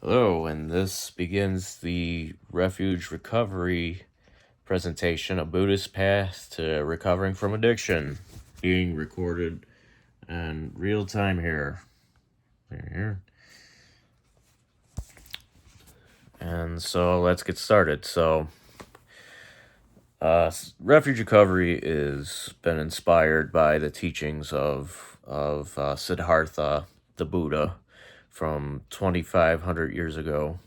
Hello, and this begins the Refuge Recovery presentation, A Buddhist Path to Recovering from Addiction, being recorded in real time here. And so let's get started. Refuge Recovery is been inspired by the teachings of Siddhartha, the Buddha, from 2,500 years ago,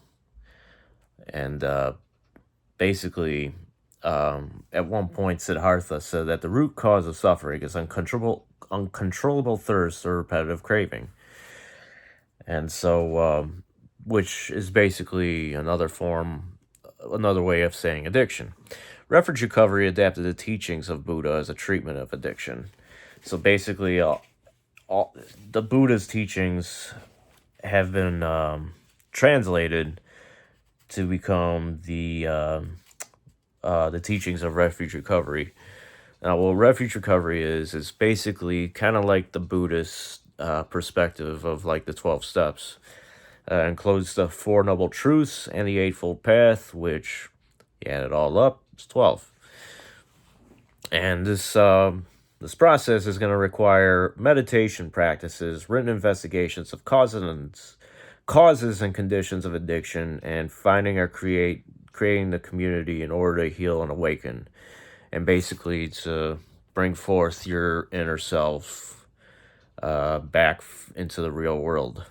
and basically, at one point, Siddhartha said that the root cause of suffering is uncontrollable thirst or repetitive craving, and which is basically another way of saying addiction. Refuge Recovery adapted the teachings of Buddha as a treatment of addiction. So basically, all the Buddha's teachings have been translated to become the teachings of Refuge Recovery. Now, what Refuge Recovery is basically kind of like the Buddhist perspective of like the 12 steps. Includes the Four Noble Truths and the Eightfold Path, which, you add it all up, it's 12. And this process is going to require meditation practices, written investigations of causes and conditions of addiction, and finding or creating the community in order to heal and awaken, and basically to bring forth your inner self back into the real world.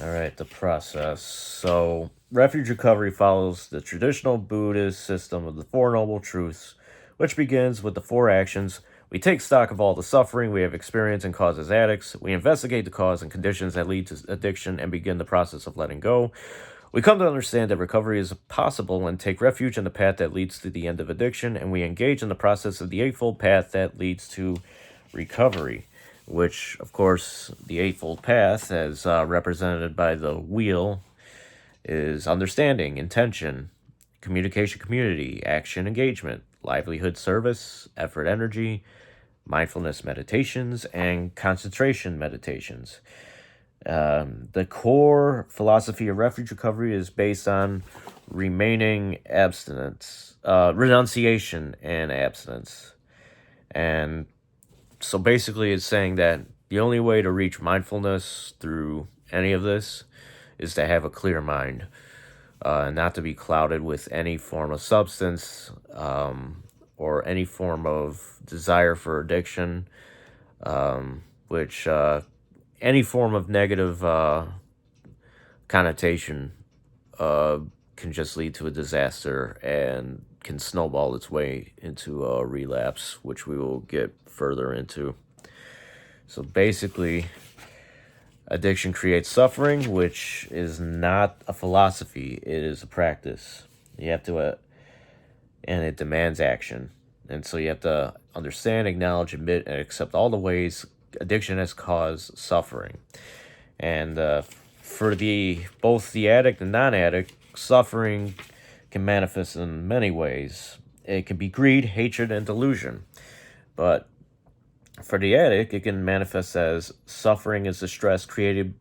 All right, the process. So, Refuge Recovery follows the traditional Buddhist system of the Four Noble Truths, which begins with the four actions. We take stock of all the suffering we have experienced and cause as addicts. We investigate the cause and conditions that lead to addiction and begin the process of letting go. We come to understand that recovery is possible and take refuge in the path that leads to the end of addiction, and we engage in the process of the Eightfold Path that leads to recovery, which, of course, the Eightfold Path, as represented by the wheel, is understanding, intention, communication, community, action, engagement, livelihood, service, effort, energy, mindfulness meditations, and concentration meditations. The core philosophy of refuge recovery is based on remaining abstinence, renunciation, and abstinence. And so basically, it's saying that the only way to reach mindfulness through any of this is to have a clear mind, not to be clouded with any form of substance or any form of desire for addiction, which any form of negative connotation can just lead to a disaster and can snowball its way into a relapse, which we will get further into. So basically, addiction creates suffering, which is not a philosophy, it is a practice. You have to, and it demands action. And so you have to understand, acknowledge, admit, and accept all the ways addiction has caused suffering. And for both the addict and non-addict, suffering can manifest in many ways. It can be greed, hatred, and delusion. But for the addict, it can manifest as suffering is the stress created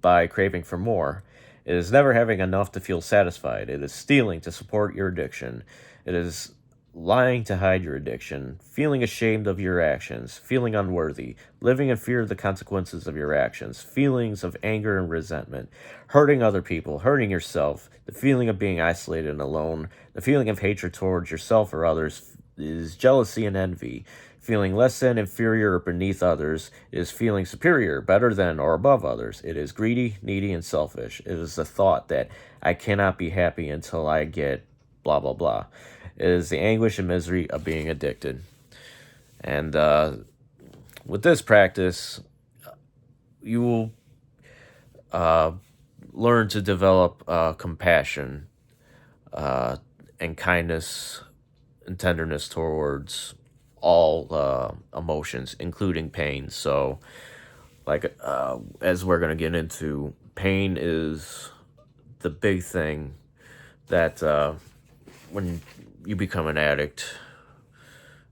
by craving for more. It is never having enough to feel satisfied. It is stealing to support your addiction. It is lying to hide your addiction, feeling ashamed of your actions, feeling unworthy, living in fear of the consequences of your actions, feelings of anger and resentment, hurting other people, hurting yourself, the feeling of being isolated and alone, the feeling of hatred towards yourself or others is jealousy and envy. Feeling less than, inferior, or beneath others is feeling superior, better than, or above others. It is greedy, needy, and selfish. It is the thought that I cannot be happy until I get blah, blah, blah. It is the anguish and misery of being addicted. And with this practice, you will learn to develop compassion and kindness and tenderness towards all emotions, including pain. So, as we're going to get into, pain is the big thing that when you become an addict,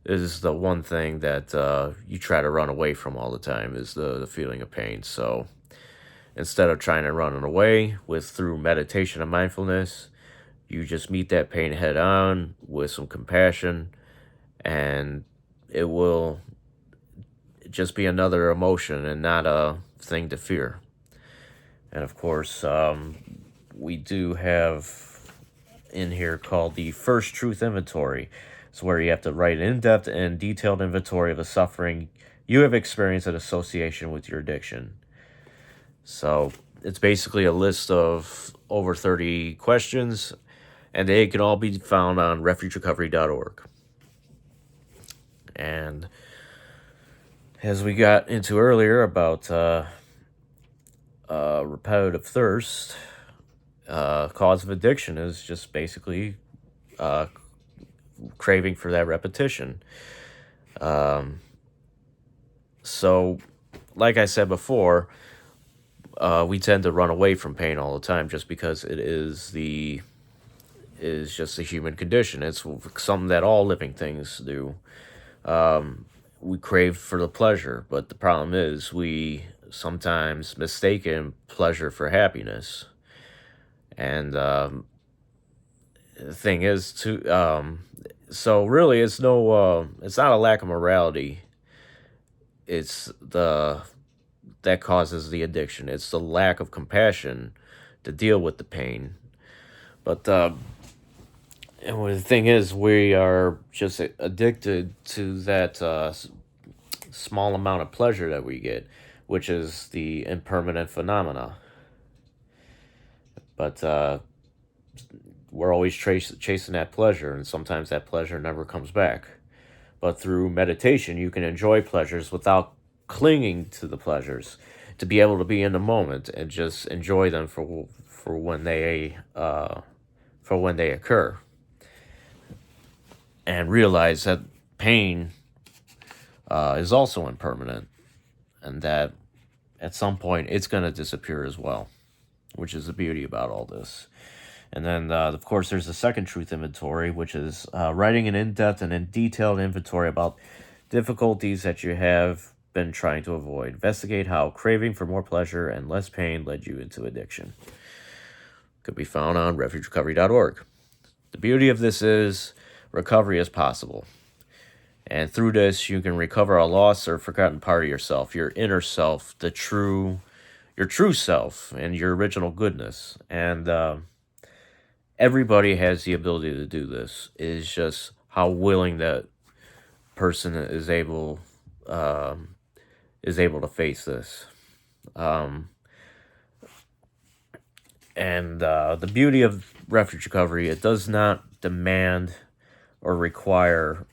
is the one thing that you try to run away from all the time, is the feeling of pain. So instead of trying to run it away through meditation and mindfulness. You just meet that pain head on with some compassion, and it will just be another emotion and not a thing to fear. And of course, we do have in here called the First Truth Inventory. It's where you have to write an in-depth and detailed inventory of the suffering you have experienced in association with your addiction. So it's basically a list of over 30 questions, and they can all be found on refugerecovery.org. And as we got into earlier about repetitive thirst, cause of addiction is just basically craving for that repetition. So, like I said before, we tend to run away from pain all the time just because it is just the human condition. It's something that all living things do. We crave for the pleasure, but the problem is we sometimes mistaken pleasure for happiness. And the thing is, so really, it's not a lack of morality. It's that causes the addiction. It's the lack of compassion to deal with the pain. But and the thing is, we are just addicted to that small amount of pleasure that we get, which is the impermanent phenomena. But we're always chasing that pleasure, and sometimes that pleasure never comes back. But through meditation, you can enjoy pleasures without clinging to the pleasures, to be able to be in the moment and just enjoy them for when they occur, and realize that pain is also impermanent, and that at some point it's going to disappear as well, which is the beauty about all this. And then, of course, there's the second truth inventory, which is writing an in-depth and in detailed inventory about difficulties that you have been trying to avoid. Investigate how craving for more pleasure and less pain led you into addiction. Could be found on refugerecovery.org. The beauty of this is recovery is possible. And through this, you can recover a lost or forgotten part of yourself, your inner self, your true self, and your original goodness. And everybody has the ability to do this. It is just how willing that person is able to face this. And the beauty of refuge recovery, it does not demand or require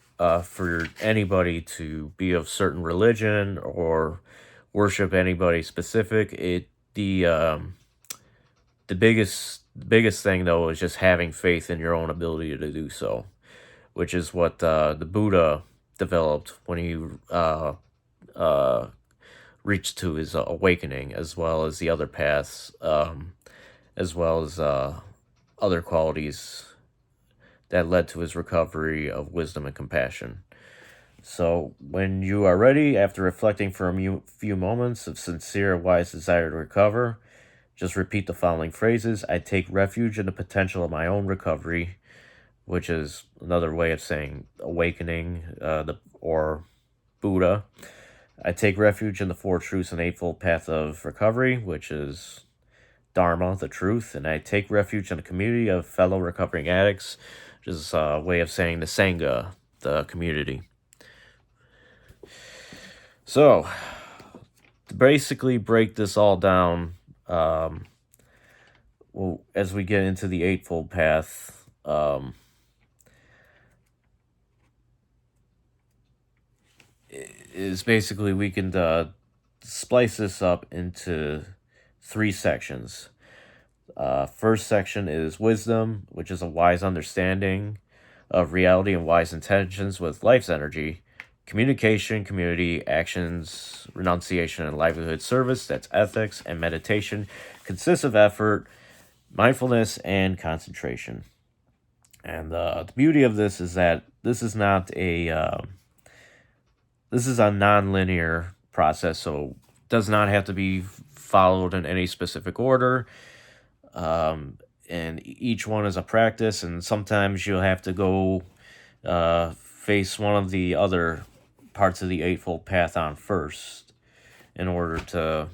for anybody to be of certain religion or worship anybody specific. The biggest thing though is just having faith in your own ability to do so, which is what the Buddha developed when he reached to his awakening, as well as the other paths, as well as other qualities that led to his recovery of wisdom and compassion. So when you are ready, after reflecting for a few moments of sincere, wise desire to recover, just repeat the following phrases. I take refuge in the potential of my own recovery, which is another way of saying awakening, or Buddha. I take refuge in the Four Truths and Eightfold Path of Recovery, which is Dharma, the truth. And I take refuge in a community of fellow recovering addicts, which is a way of saying the Sangha, the community. So, to basically break this all down, well, as we get into the Eightfold Path, is basically we can splice this up into 3 sections. First section is wisdom, which is a wise understanding of reality and wise intentions with life's energy. Communication, community, actions, renunciation, and livelihood service, that's ethics. And meditation consists of effort, mindfulness, and concentration. And the beauty of this is that this is a non-linear process, so it does not have to be followed in any specific order. And each one is a practice, and sometimes you'll have to go face one of the other parts of the Eightfold Path on first in order to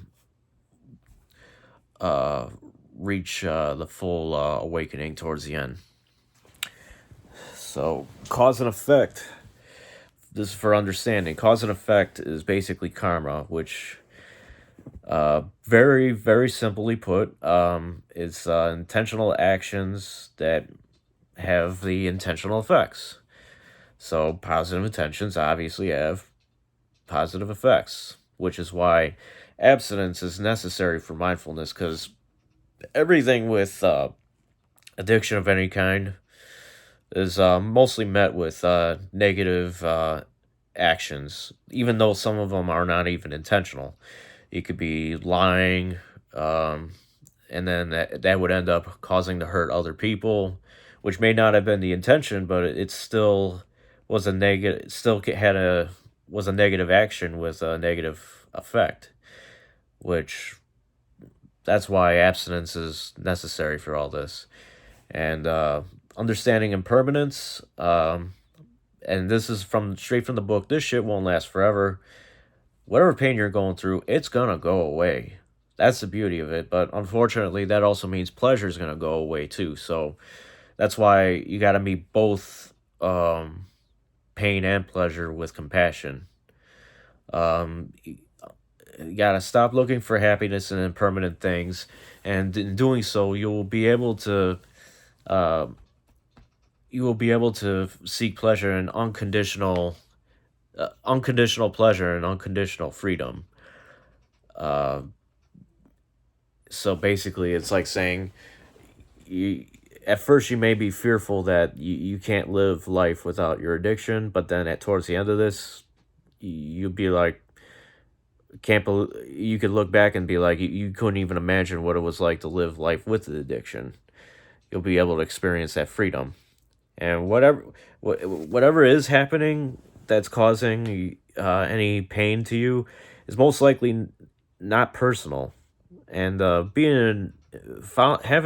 uh, reach the full awakening towards the end. So, cause and effect. This is for understanding. Cause and effect is basically karma, which, very, very simply put, is intentional actions that have the intentional effects. So, positive intentions obviously have positive effects, which is why abstinence is necessary for mindfulness, because everything with addiction of any kind is mostly met with negative actions, even though some of them are not even intentional. You could be lying, um, and then that would end up causing to hurt other people, which may not have been the intention, but it still was a negative. Still had a was a negative action with a negative effect, which that's why abstinence is necessary for all this. And understanding impermanence, and this is from straight from the book. This shit won't last forever. Whatever pain you're going through, it's gonna go away. That's the beauty of it. But unfortunately, that also means pleasure is gonna go away too. So that's why you got to meet both pain and pleasure with compassion. You got to stop looking for happiness in impermanent things, and in doing so, uh, you will be able to seek pleasure in unconditional pleasure and unconditional freedom. Uh, so basically, it's like saying you. At first, you may be fearful that you can't live life without your addiction, but then towards the end of this, you'll be like, can't believe you could look back and be like, you couldn't even imagine what it was like to live life with the addiction. You'll be able to experience that freedom, and whatever is happening that's causing any pain to you is most likely not personal. And having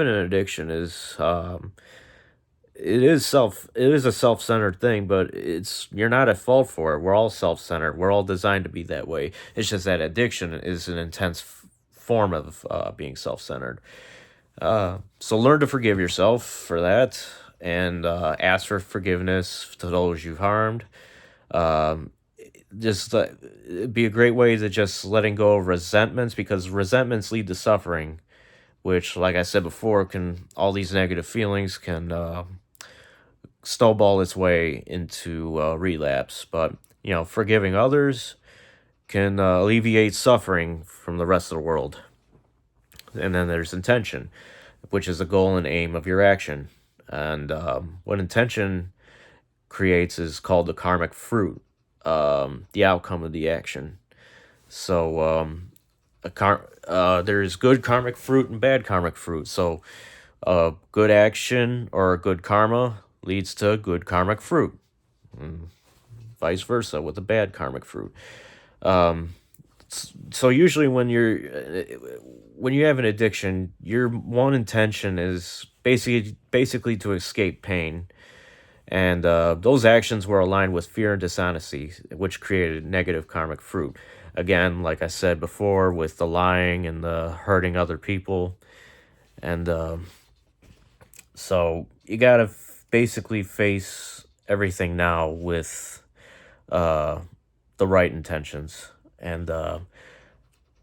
an addiction is it is a self-centered thing, but it's you're not at fault for it. We're all self-centered. We're all designed to be that way. It's just that addiction is an intense form of being self-centered. So learn to forgive yourself for that, and ask for forgiveness to those you've harmed. Um, just it'd be a great way to just letting go of resentments, because resentments lead to suffering, which, like I said before, can all these negative feelings can snowball its way into relapse. But forgiving others can alleviate suffering from the rest of the world. And then there's intention, which is the goal and aim of your action. And what intention creates is called the karmic fruit, the outcome of the action. So there's good karmic fruit and bad karmic fruit. So good action or good karma leads to good karmic fruit, and vice versa with the bad karmic fruit. Um, so usually when you have an addiction, your one intention is basically to escape pain, and those actions were aligned with fear and dishonesty, which created negative karmic fruit. Again, like I said before, with the lying and the hurting other people. And so you got to basically face everything now with uh, the right intentions. And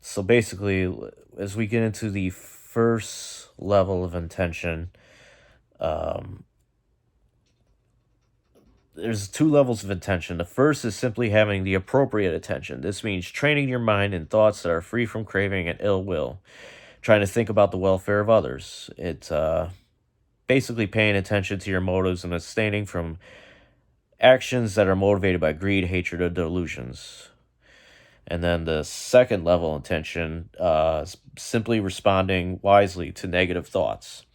so basically, as we get into the first level of intention, um, there's two levels of attention. The first is simply having the appropriate attention. This means training your mind in thoughts that are free from craving and ill will, trying to think about the welfare of others. It's basically paying attention to your motives and abstaining from actions that are motivated by greed, hatred, or delusions. And then the second level intention is simply responding wisely to negative thoughts.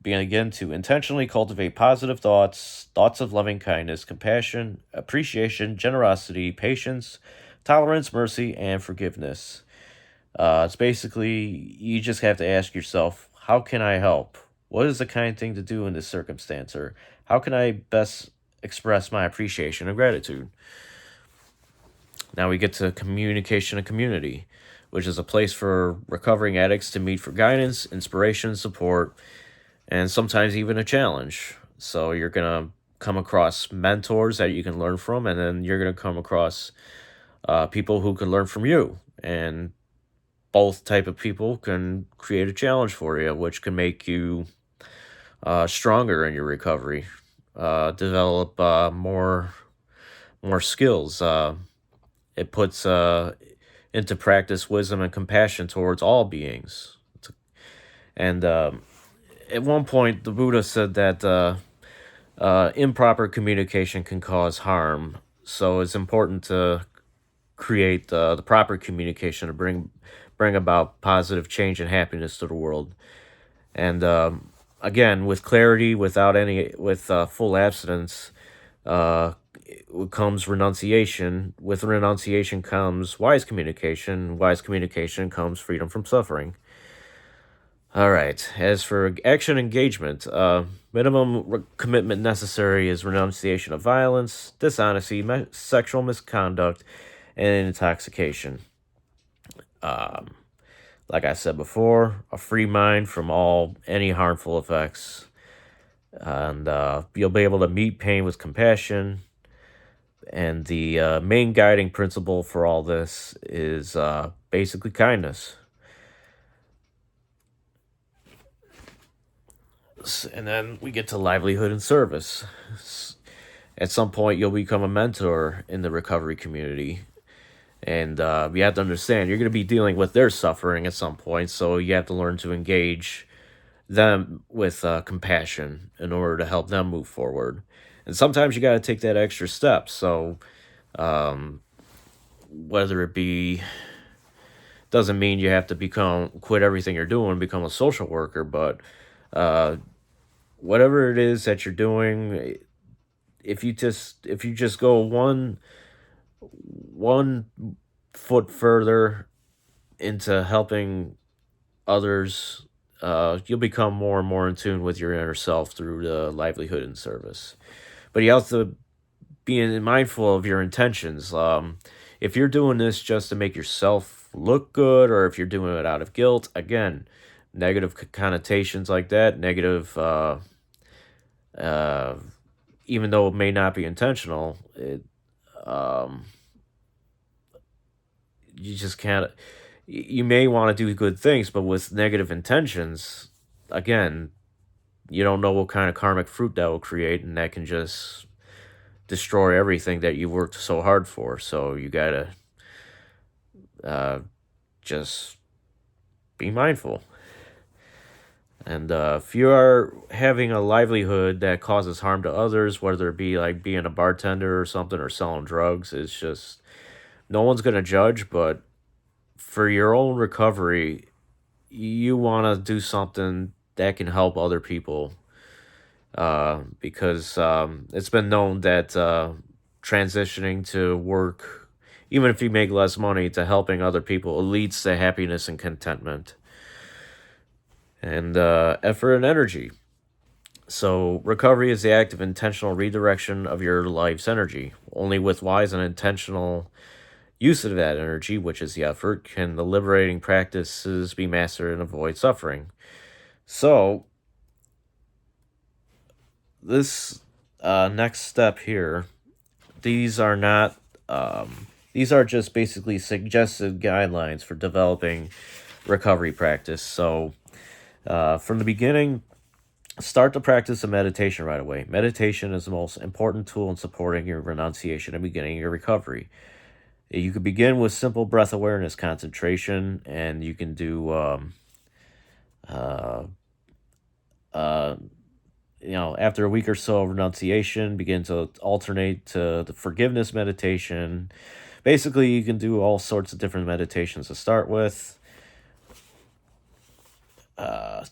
Begin to intentionally cultivate positive thoughts, thoughts of loving kindness, compassion, appreciation, generosity, patience, tolerance, mercy, and forgiveness. It's basically you just have to ask yourself, how can I help? What is the kind thing to do in this circumstance? Or how can I best express my appreciation and gratitude? Now we get to communication and community, which is a place for recovering addicts to meet for guidance, inspiration, support, and sometimes even a challenge. So you're going to come across mentors that you can learn from, and then you're going to come across people who can learn from you. And both type of people can create a challenge for you, which can make you stronger in your recovery, develop more skills. It puts into practice wisdom and compassion towards all beings. And at one point, the Buddha said that improper communication can cause harm. So it's important to create the proper communication to bring about positive change and happiness to the world. And again, with clarity, with full abstinence, uh, comes renunciation. With renunciation comes wise communication. Wise communication comes freedom from suffering. All right. As for action engagement, commitment necessary is renunciation of violence, dishonesty, sexual misconduct, and intoxication. Um, like I said before, a free mind from any harmful effects, and you'll be able to meet pain with compassion. And the main guiding principle for all this is basically kindness. And then we get to livelihood and service. At some point, you'll become a mentor in the recovery community. And you have to understand, you're going to be dealing with their suffering at some point. So you have to learn to engage them with compassion in order to help them move forward. And sometimes you got to take that extra step. So whether it be, doesn't mean you have to quit everything you're doing and become a social worker, but uh, whatever it is that you're doing, if you just go one foot further into helping others, you'll become more and more in tune with your inner self through the livelihood and service. But you have to be mindful of your intentions. If you're doing this just to make yourself look good, or if you're doing it out of guilt, again, negative connotations like that, negative, uh, even though it may not be intentional, um, you just can't. You may want to do good things, but with negative intentions, again, you don't know what kind of karmic fruit that will create, and that can just destroy everything that you worked so hard for. So you gotta uh, just be mindful. And if you are having a livelihood that causes harm to others, whether it be like being a bartender or something or selling drugs, it's just no one's gonna judge. But for your own recovery, you want to do something that can help other people, because it's been known that transitioning to work, even if you make less money, to helping other people, it leads to happiness and contentment and effort and energy. So, recovery is the active intentional redirection of your life's energy. Only with wise and intentional use of that energy, which is the effort, can the liberating practices be mastered and avoid suffering. So, this next step here, these are not, these are just basically suggested guidelines for developing recovery practice. So, from the beginning, start the practice of meditation right away. Meditation is the most important tool in supporting your renunciation and beginning your recovery. You could begin with simple breath awareness concentration, and you can do, uh, uh, after a week or so of renunciation, begin to alternate to the forgiveness meditation. Basically, you can do all sorts of different meditations to start with.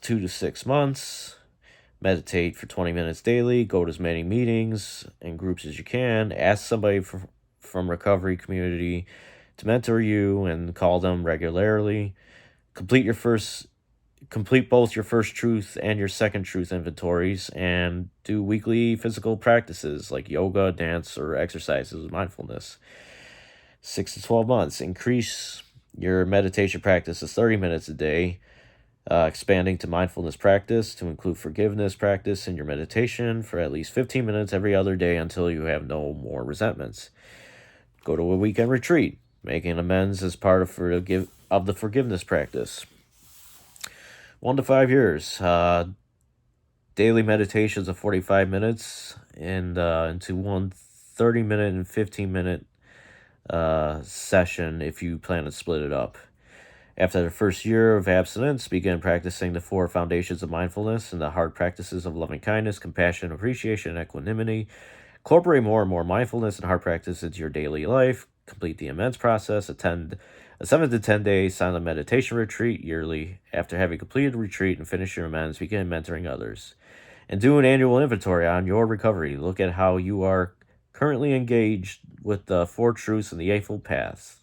2 to 6 months. Meditate for 20 minutes daily. Go to as many meetings and groups as you can. Ask somebody from recovery community to mentor you and call them regularly. Complete your first Complete both your first truth and your second truth inventories, and do weekly physical practices like yoga, dance, or exercises with mindfulness. 6 to 12 months. Increase your meditation practice to 30 minutes a day, expanding to mindfulness practice to include forgiveness practice in your meditation for at least 15 minutes every other day until you have no more resentments. Go to a weekend retreat, making amends as part of the forgiveness practice. 1 to 5 years. Daily meditations of 45 minutes and into one 30-minute and 15-minute session if you plan to split it up. After the first year of abstinence, begin practicing the 4 foundations of mindfulness and the hard practices of loving kindness, compassion, appreciation, and equanimity. Incorporate more and more mindfulness and hard practice into your daily life. Complete the amends process. Attend a 7 to 10 day silent meditation retreat yearly. After having completed the retreat and finished your amends, begin mentoring others. And do an annual inventory on your recovery. Look at how you are currently engaged with the 4 truths and the Eightfold Paths.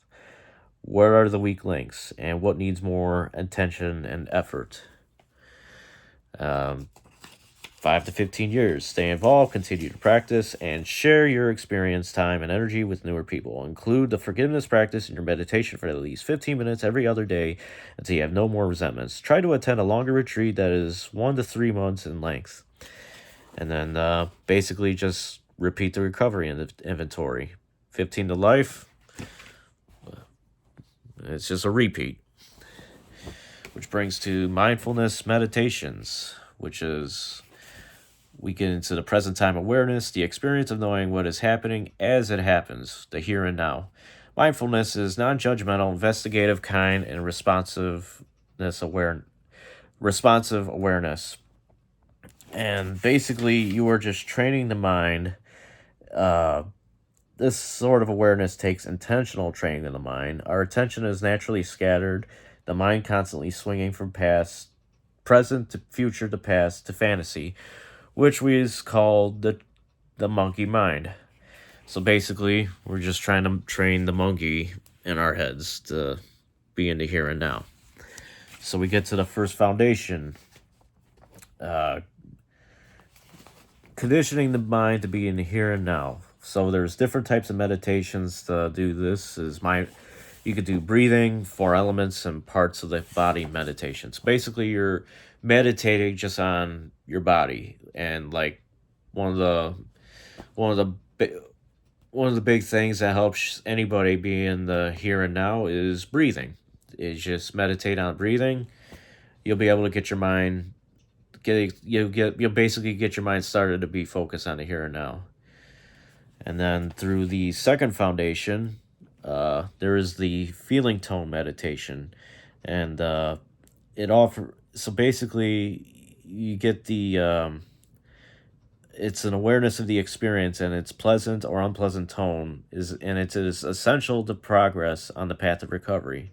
Where are the weak links, and what needs more attention and effort? 5 to 15 years. Stay involved, continue to practice, and share your experience, time, and energy with newer people. Include the forgiveness practice in your meditation for at least 15 minutes every other day until you have no more resentments. Try to attend a longer retreat that is 1 to 3 months in length. And then basically just repeat the recovery in the inventory. 15 to life. It's just a repeat. Which brings to mindfulness meditations, which is we get into the present time awareness, the experience of knowing what is happening as it happens, the here and now. Mindfulness is non-judgmental, investigative, kind, and responsive awareness. And basically, you are just training the mind. This sort of awareness takes intentional training of the mind. Our attention is naturally scattered, the mind constantly swinging from present to future to past to fantasy, which is called the monkey mind. So basically, we're just trying to train the monkey in our heads to be in the here and now. So we get to the first foundation. Conditioning the mind to be in the here and now. So there's different types of meditations to do this. You could do breathing, 4 elements, and parts of the body meditations. Basically, you're meditating just on your body, and like one of the big things that helps anybody be in the here and now is breathing. Is just meditate on breathing. You'll be able to get your mind you'll basically get your mind started to be focused on the here and now. And then through the second foundation, there is the feeling tone meditation, and so basically you get it's an awareness of the experience and its pleasant or unpleasant tone it is essential to progress on the path of recovery.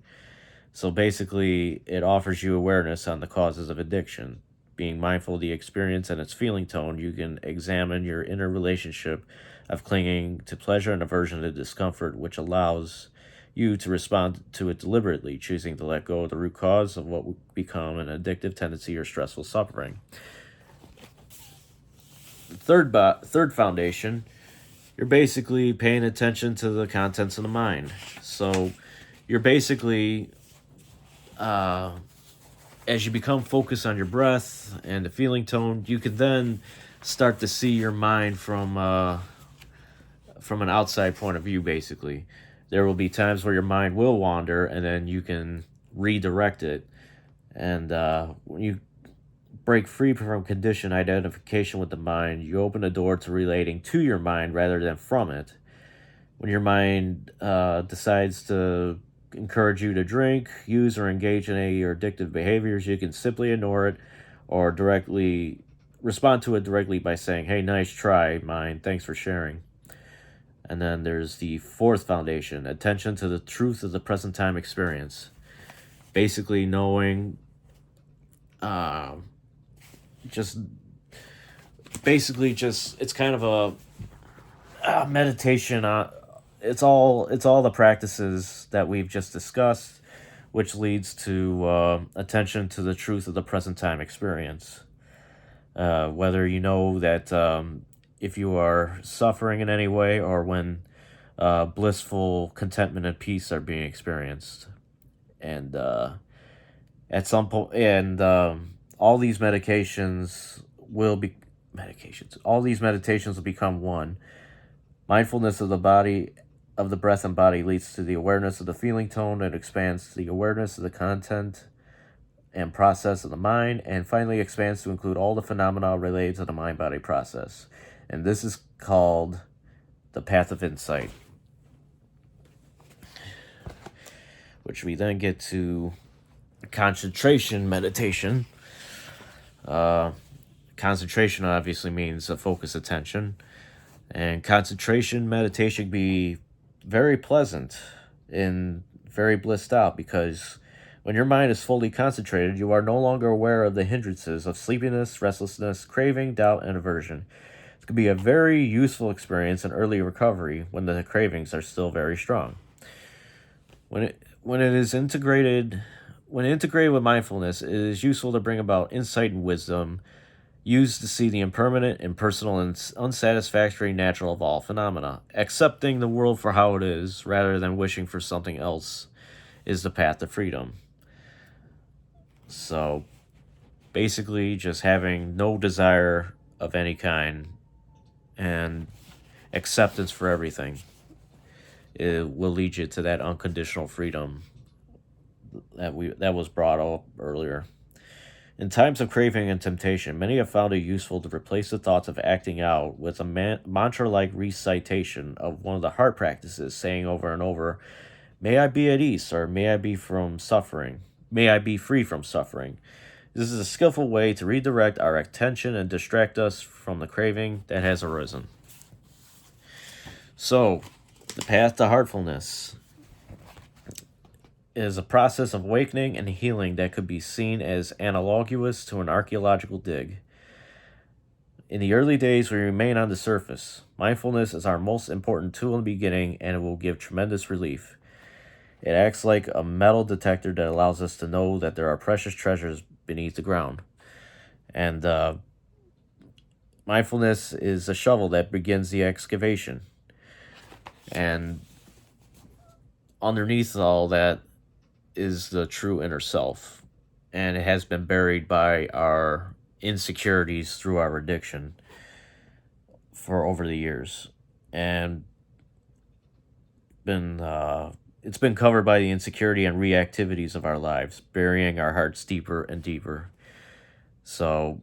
So basically, it offers you awareness on the causes of addiction. Being mindful of the experience and its feeling tone, you can examine your inner relationship of clinging to pleasure and aversion to discomfort, which allows you to respond to it deliberately, choosing to let go of the root cause of what would become an addictive tendency or stressful suffering. Third foundation, you're basically paying attention to the contents of the mind. So you're basically as you become focused on your breath and the feeling tone, you can then start to see your mind from an outside point of view. Basically, there will be times where your mind will wander, and then you can redirect it. And when you break free from conditioned identification with the mind, you open the door to relating to your mind rather than from it. When your mind decides to encourage you to drink, use, or engage in any of your addictive behaviors, you can simply ignore it or directly respond to it directly by saying, "Hey, nice try, mind. Thanks for sharing." And then there's the fourth foundation, attention to the truth of the present time experience. Basically knowing just it's kind of a meditation it's all the practices that we've just discussed, which leads to attention to the truth of the present time experience. Whether you know that if you are suffering in any way or when blissful contentment and peace are being experienced, and at some point, and all these medications will be medications. All these meditations will become one. Mindfulness of the body, of the breath and body, leads to the awareness of the feeling tone. It expands to the awareness of the content and process of the mind, and finally expands to include all the phenomena related to the mind body process. And this is called the path of insight, which we then get to concentration meditation. Uh, Concentration obviously means a focused attention, and concentration meditation can be very pleasant and very blissed out because when your mind is fully concentrated, you are no longer aware of the hindrances of sleepiness, restlessness, craving, doubt, and aversion. It can be a very useful experience in early recovery when the cravings are still very strong. When it is integrated when integrated with mindfulness, it is useful to bring about insight and wisdom, used to see the impermanent, impersonal, and unsatisfactory natural of all phenomena. Accepting the world for how it is, rather than wishing for something else, is the path to freedom. So, basically, just having no desire of any kind and acceptance for everything, it will lead you to that unconditional freedom that was brought up earlier. In times of craving and temptation, many have found it useful to replace the thoughts of acting out with a mantra like recitation of one of the heart practices, saying over and over, "May I be at ease," or "May I be from suffering. May I be free from suffering." This is a skillful way to redirect our attention and distract us from the craving that has arisen. So, the path to heartfulness is a process of awakening and healing that could be seen as analogous to an archaeological dig. In the early days, we remain on the surface. Mindfulness is our most important tool in the beginning, and it will give tremendous relief. It acts like a metal detector that allows us to know that there are precious treasures beneath the ground. And mindfulness is a shovel that begins the excavation. And underneath all that is the true inner self. And it has been buried by our insecurities through our addiction for over the years. And been it's been covered by the insecurity and reactivities of our lives, burying our hearts deeper and deeper. So,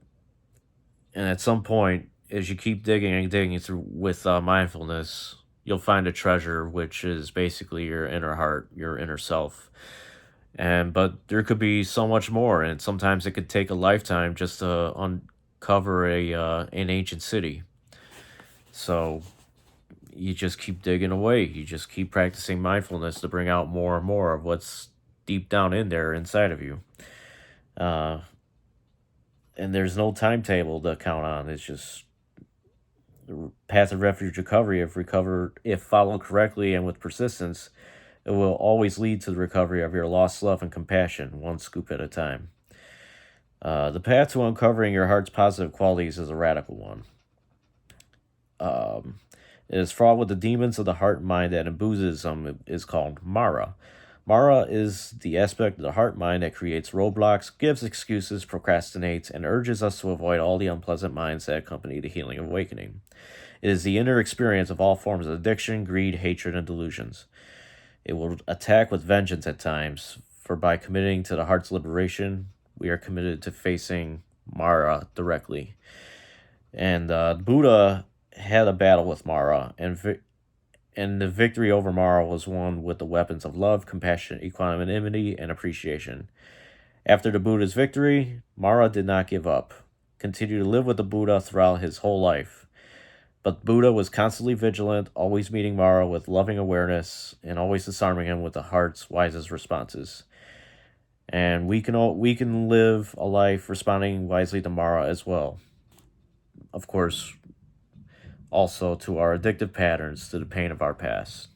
and at some point, as you keep digging and digging through with mindfulness, you'll find a treasure, which is basically your inner heart, your inner self. And but there could be so much more, and sometimes it could take a lifetime just to uncover a an ancient city. So you just keep digging away. You just keep practicing mindfulness to bring out more and more of what's deep down in there inside of you. Uh, and there's no timetable to count on. It's just the path of refuge recovery. If followed correctly and with persistence, it will always lead to the recovery of your lost love and compassion, one scoop at a time. The path to uncovering your heart's positive qualities is a radical one. Um, it is fraught with the demons of the heart and mind that in Buddhism is called Mara. Mara is the aspect of the heart mind that creates roadblocks, gives excuses, procrastinates, and urges us to avoid all the unpleasant minds that accompany the healing of awakening. It is the inner experience of all forms of addiction, greed, hatred, and delusions. It will attack with vengeance at times, for by committing to the heart's liberation, we are committed to facing Mara directly. And Buddha had a battle with Mara, and the victory over Mara was won with the weapons of love, compassion, equanimity, and appreciation. After the Buddha's victory, Mara did not give up, continued to live with the Buddha throughout his whole life. But Buddha was constantly vigilant, always meeting Mara with loving awareness, and always disarming him with the heart's wisest responses. And we can live a life responding wisely to Mara as well. Of course, also to our addictive patterns, to the pain of our past.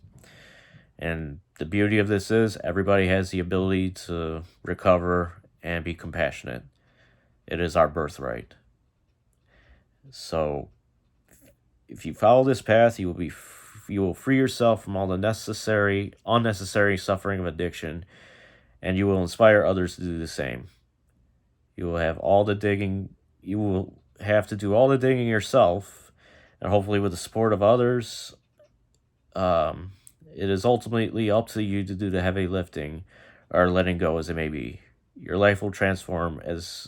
And the beauty of this is everybody has the ability to recover and be compassionate. It is our birthright. So if you follow this path, you will free yourself from all the unnecessary suffering of addiction, and you will inspire others to do the same. You will have all the digging. You will have to do all the digging yourself, and hopefully with the support of others. It is ultimately up to you to do the heavy lifting, or letting go as it may be. Your life will transform as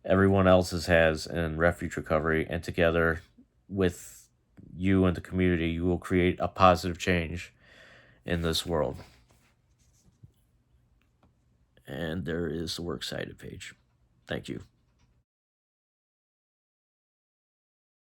everyone else's has in Refuge Recovery, and together with you and the community, you will create a positive change in this world. And there is the works cited page. Thank you.